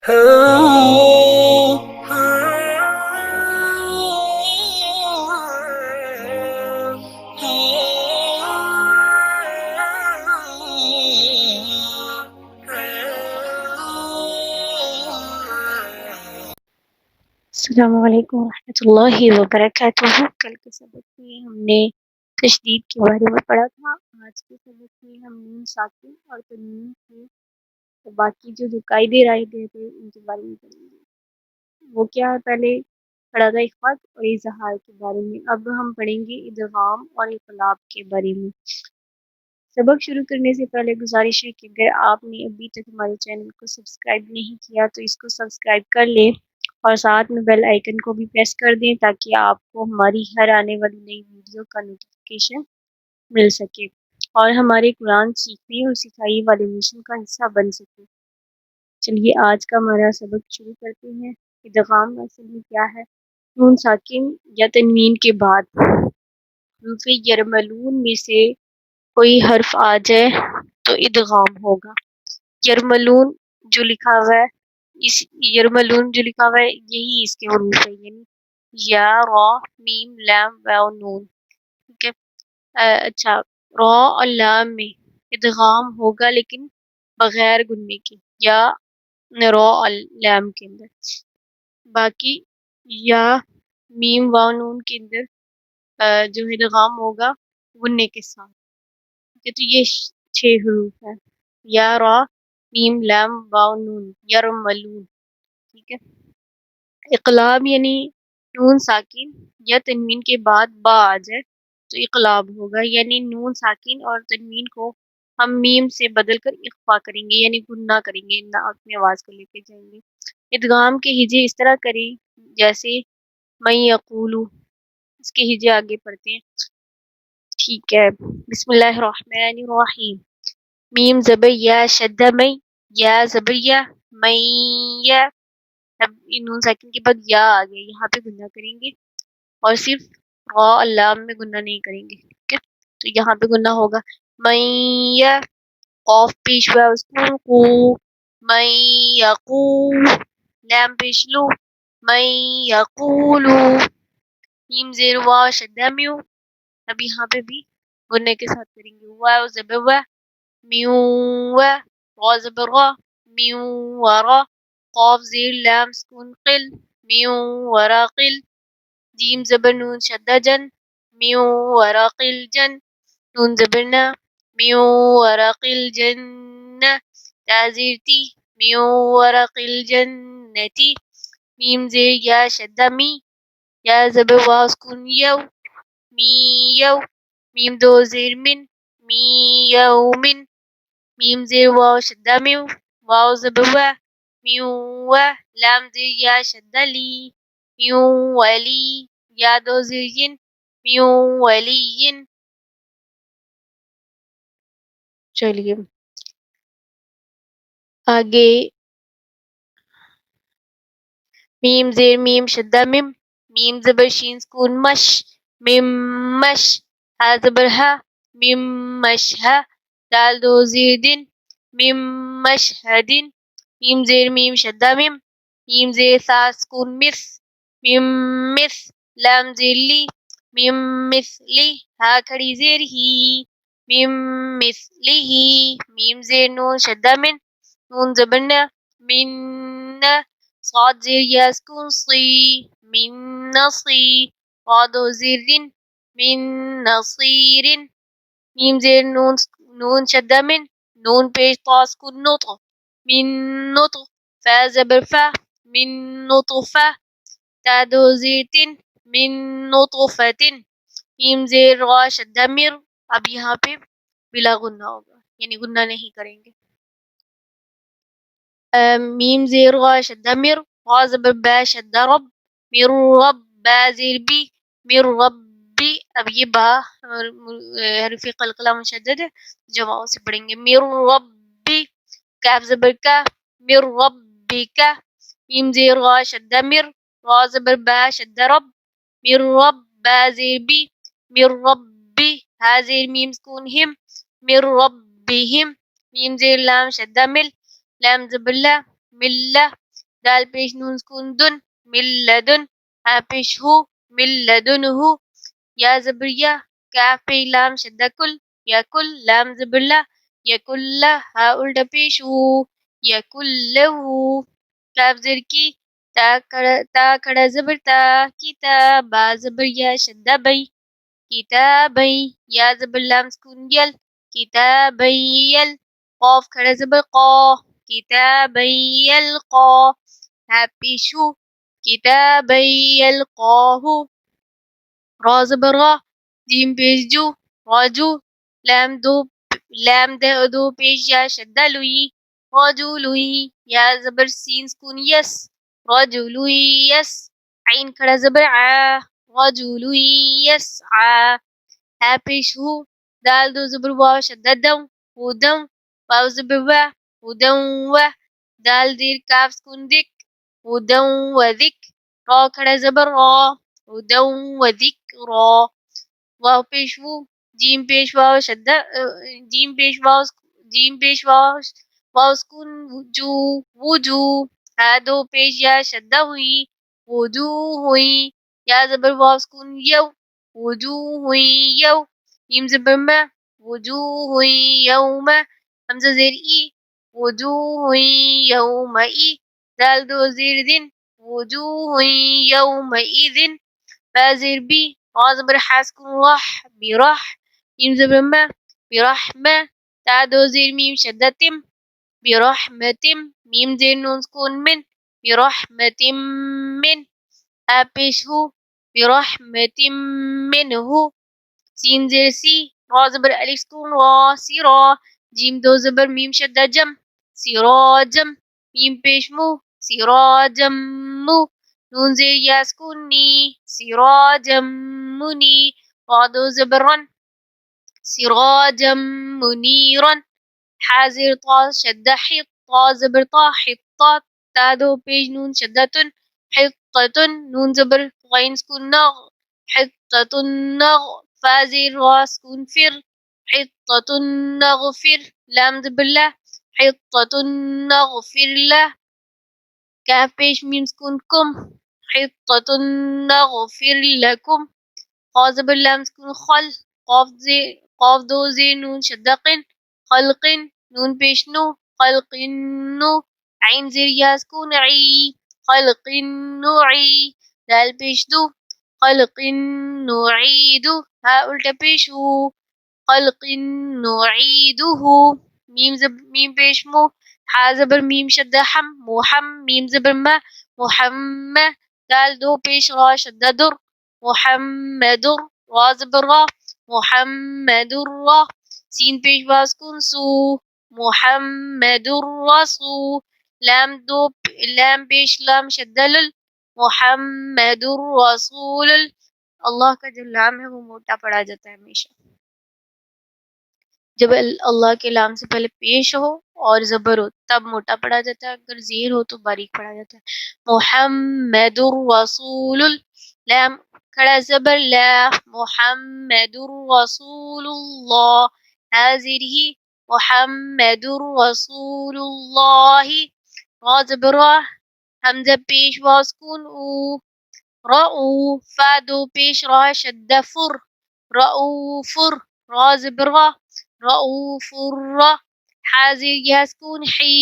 السلام علیکم ورحمۃ اللہ وبرکاتہ۔ کل کے سبق میں ہم نے تشدید کے بارے میں پڑھا تھا۔ آج کے سبق میں ہم نون ساکن اور تنوین کے باقی جو قاعدے رائدے تھے ان کے بارے میں پڑھیں گے۔ وہ کیا ہے، پہلے پڑھا تھا اخفاء اور اظہار کے بارے میں، اب ہم پڑھیں گے ادغام اور انقلاب کے بارے میں۔ سبق شروع کرنے سے پہلے گزارش ہے کہ اگر آپ نے ابھی تک ہمارے چینل کو سبسکرائب نہیں کیا تو اس کو سبسکرائب کر لیں اور ساتھ میں بیل آئیکن کو بھی پریس کر دیں تاکہ آپ کو ہماری ہر آنے والی نئی ویڈیو کا نوٹیفیکیشن مل سکے اور ہمارے قرآن سیکھنے اور سکھائی والے مشن کا حصہ بن سکے۔ چلیے آج کا ہمارا سبق شروع کرتے ہیں۔ ادغام اصل میں کیا ہے؟ نون ساکن یا تنوین کے بعد حروف یرملون میں سے کوئی حرف آ جائے تو ادغام ہوگا۔ یرملون جو لکھا ہوا ہے، اس یرملون جو لکھا ہوا ہے یہی اس کے حروف ہے، یعنی یا، را، میم، لام، واو، نون۔ ٹھیک ہے، اچھا، را اور لام میں ادغام ہوگا لیکن بغیر گننے کے، یا را اور لام کے اندر۔ باقی یا، میم، واو، نون کے اندر جو ادغام ہوگا گننے کے ساتھ۔ تو یہ 6 حروف ہیں، یا، را، میم، لام، واو، نون، یرملون۔ ٹھیک ہے، اقلاب یعنی نون ساکن یا تنوین کے بعد با آ جائے تو اقلاب ہوگا، یعنی نون ساکن اور تنوین کو ہم میم سے بدل کر اخفا کریں گے، یعنی گننا کریں گے، اپنی آواز کو لے کے جائیں گے۔ ادغام کے ہجے اس طرح کریں جیسے میں یقولو، اس کے ہجے آگے پڑھتے ہیں۔ ٹھیک ہے، بسم اللہ الرحمن الرحیم، میم زبر یا، شدہ میں، یا زبر یا، میں یا۔ اب نون ساکن کے بعد یا آ گیا، یہاں پہ گننا کریں گے اور صرف را اور لام میں گننا نہیں کریں گے۔ ٹھیک ہے، تو یہاں پہ گننا ہوگا میں یا، قاف پیش ہوا اس کو قو، میں یقو، لام پیش لو، میں یقولو، میم زیر وا شدہ میو۔ اب یہاں پہ بھی گننے کے ساتھ کریں گے، واو زبر وا، میو وا، را زبر را، میو ورا، قاف زیر لام سکون قل، میو ورا قل، جیم زبر نون شدہ جن، میو ورا قل جن، نون زبر نا، میو ورا قل جنہ، تا زیر تی، میو ورا قل جنتی، میم زیر یا شدہ می، یا زبر واو سکون یو، می یو، میم دو زیر من، می یومن، میم زیر واو شدہ میو، واو زبر وا، میو وا، لام زیر یا شدہ لی، میو ولی، یا دو زیر ین، میو ولین۔ چلیے آگے، میم زیر میم شدہ مم، میم زبر شین سکون مش، مم مش، ہا زبر ہا، مم مش ہا، دال دو زیر دن، مم مش ہدن، میم زیر میم شدہ مم، میم زیر سا سکون مس، مم مس، لام زیر لی، مم مثلی، ہا کھڑی زیر ہی، مم مثلی، میم زیر نون شدہ من، نون زبر نا، من، صاد زیر یا سکون صی، من نصی، صاد زیر رن، من نصیر، میم زیر نون شدہ من، نون پیش طا سکون نطق، من نطق، فا زبر فا، من نطفہ، تا دو زیر تن، من نطفتن، میم زیر را شدہ مر۔ اب یہاں پہ بلا غنہ ہوگا، یعنی غنہ نہیں کریں گے۔ میم زیر غا شدہ مر، غا زبر با شدہ رب، مر رب، با زیر بی، مر ربی۔ اب یہ با حرف قلقلہ مشدد ہے، جماعوں سے پڑھیں گے، مر ربی، کاف زبر کا، مر ربی کا، میم زیر غا شدہ مر، غا زبر با شدہ رب، مر رب، با زیر بی، مر ربی، ہا زیر میم سکون ہم، مر ربہم، میم زیر لام شدہ مل، لام زبر لا، ملہ، دال پیش نون سکون دن من لدن ہا پیش ہو من لدنہ یا زبر یا کاف پہ لام شدہ کل یا کل لام زبر لا یا کل ہا الٹا پیش ہو یا کلہ کاف زر کی تا کھڑا زبر تا کتابا زبر یا شدہ بئی کتابی یا زبر لام سکون یل کتابی یل قاف کھڑا زبر قا کتابی یلقا ہا پیش ہو کتابی یلقاہ را زبر را جیم پیش جو راجو لام دو پیش یا شدہ لوئی راجو لوئی یا زبر سین سکون یس راجو لوئی یس عین کھڑا زبر آ راجو لوئی یس آ ہا پیش ہو دال دو زبر واو شدہ دو ہدم واو زبر وا ہدم و دال دیر کاف سکون دک ہدم و دک را کھڑا زبر را ہدم و دک را واو پیش وو جیم پیش واو شدہ جیم پیش واو سکون جو وجو ہا دو پیش یا شدہ ہوئی وجو ہوئی یا زبر واو سکون یو وجو ہوئی یو یم زبر ما وجو ہوئی یوم حمزہ زیر ای وجو ہوئی یوم ای دال دو زیر دن وجو ہوئی یوم ای دن با زیر بی را زبر حا سکون راح براح یم زبر ما برحمة تا دو زیر میم شدہ تم برحمتم میم زیر نون سکون من برحمتم من ہا پیش ہو برحمتم منہ سین زیر سی را زبر الف سکون را سیرا جیم دو زبر میم شدہ جم سراجم میم پیش مو سراجم مو نون زیر یا سکون نی سراجم منی را دو زبر رن سراجا منيرا حازر طا شدة حط طا زبر طا حطة تا دو پیش نون شدة حطة نون زبر غين سكون نغ حطة نغ فازر را سكون فر حطة نغفر لام زبر لا حطة نغفر له كاف پیش میم سكون كم حطة نغفر لكم قا زبر لام سكون خل قاف دو زیر نون شدہ قن خلق نون پیش نو خلق نو عین زیر یا سکون عی خلق نوعی دال پیش دو خلق نعیدو ہا الٹا پیش ہو خلق نعیدہ میم پیش مو حا زبر میم شدہ حم محم میم زبر ما محمد دال دو پیش را شدہ در محمد را زبر را محمد را سین پیش واسکون سو محمد رسو لام پیش لام شدہ لل محمد رسول اللہ کا جو لام ہے وہ موٹا پڑا جاتا ہے ہمیشہ جب اللہ کے لام سے پہلے پیش ہو اور زبر ہو تب موٹا پڑا جاتا ہے اگر زیر ہو تو باریک پڑا جاتا ہے محمد رسول لام کھڑا زبر لا محمد رسول اللہ حاضر ہی محمد رسول اللہ را زبر را حمزہ پیش واسکون او رأو فا دو پیش را شدہ فر رؤوفر را زبر را رؤوف را حاضر یا سکون حی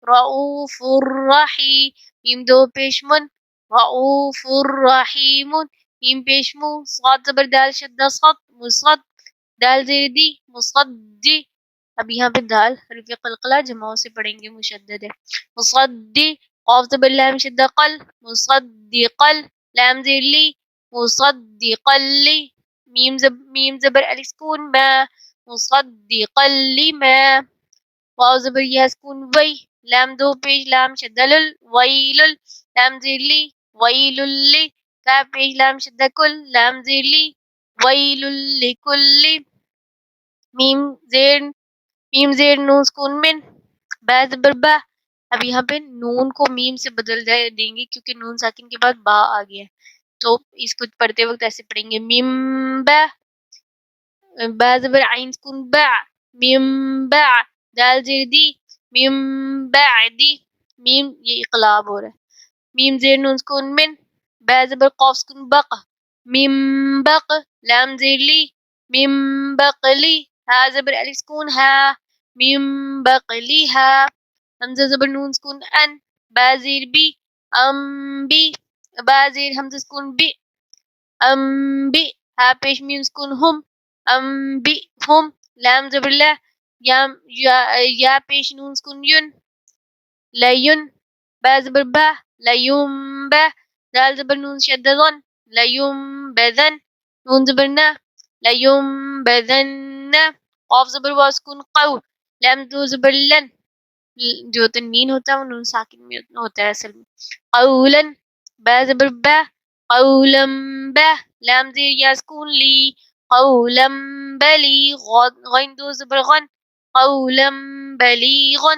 رؤوف الرحی میم دو پیش من رؤوف الرحیم میم پیش مو صاد زبر دال شدہ صد مصد دال زیر دی مصدی اب یہاں پہ دال حرف قلقلہ جماعوں سے پڑھیں گے مشدد ہے مصدی قاف زبر لام شدہ قل مصدقل لام زیر لی مصدقل لی میم زبر الف سکون ما مصدقا لما واو زبر یا سکون وی لام دو پیش لام شدہ لل ویل لام زیر لی ویل لی کاف پیش لام شدہ کل لام زیر لی ویل لکل میم زیر نون سکون من با زبر با اب یہاں پہ نون کو میم سے بدل دیں گے کیونکہ نون ساکن کے بعد با آ گیا تو اس کو پڑھتے وقت ایسے پڑھیں گے میم با زبر عین سکون با میم با دال زیر دی میم بعدی میم یہ اقلاب ہو رہا ہے ميم زير نون سكون من، با زبر قاف سكون بق، ميم بق، لام زير لي، ميم بقلي، ها زبر ألف سكون ها، ميم بقليها، همزة زبر نون سكون أن، با زير بي، أم بي، با زير همزة سكون بي، أم بي، ها پیش ميم سكون هم، أم بي هم، لام زبر لا، يا پیش نون سكون ين، لين، با زبر با، ليم با، دال زبر نون شدة ظن، ليم بذن، نون زبر نا، ليم بذن، قاف زبر واسكون قو، لام دو زبر لن، جو تنوین ہوتا ہے وہ نون ساکن میں ہوتا ہے اصل میں، قولا، با زبر با، قولا با، لام زیر یا سکون لی، قولا بلیغ، غین دو زبر غن، قولا بلیغا،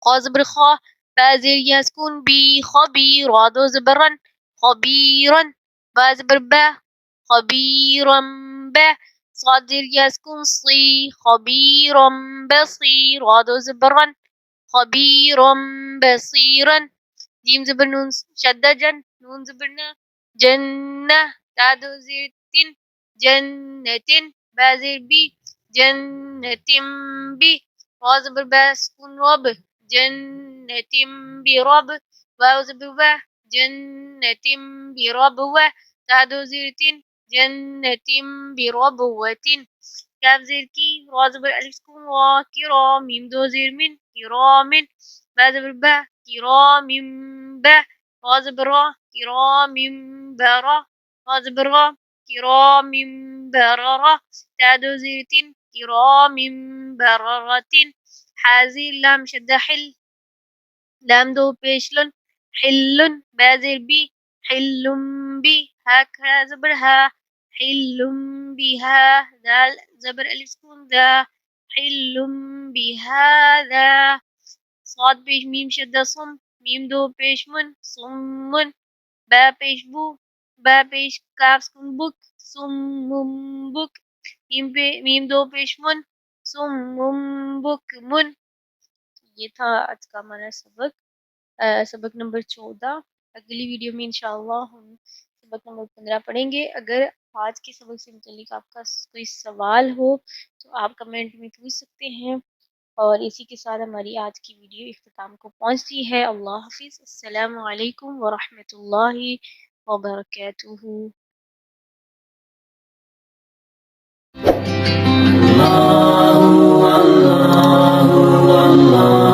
قا زبر خا، با زیر یا سکون بی، خبیر، دو زبرن، خبیرا، با زبر با، خبيرا به، صاد زير يا سكون صي، خبيرا بصير، غادو زبرا، خبيرا بصيرا، جيم زبر نون شدة جن، نون زبرنا جنة، تادو زير تن، جنة، با زير بي، جنة بي، را زبر با سكون رب، جنة برب، واو زبر با، جنة بربوة، تادو زير تن، جنة بربوة، كاف زير كي، را زبر ألف سكون را، كرام، ميم دو زير من، كرام، با زبر با، كرام با، را زبر را، كرام برا، را زبر را، كرام بررة، تادو زير تن، كرام بررة، حازير لام شدة حل، لام دو پیشلن، حل، با زير بي، حل بي، هكذا زبر ها، حل بها، دال زبر ألف سكون ذا، حل بهذا، صاد پیش ميم شدة صم، ميم دو پیش من، صم، با پیش بو، با پیش کاف سکون بک، صم بک، میم دو پیش من، صم بک من. یہ تھا آج کا ہمارا سبق، سبق نمبر 14. اگلی ویڈیو میں انشاءاللہ ہم سبق نمبر 15 پڑھیں گے. اگر آج کے سبق سے متعلق آپ کا کوئی سوال ہو تو آپ کمنٹ میں پوچھ سکتے ہیں. اور اسی کے ساتھ ہماری آج کی ویڈیو اختتام کو پہنچتی ہے. اللہ حافظ. السلام علیکم ورحمۃ اللہ وبرکاتہ. اللہ اللہ اللہ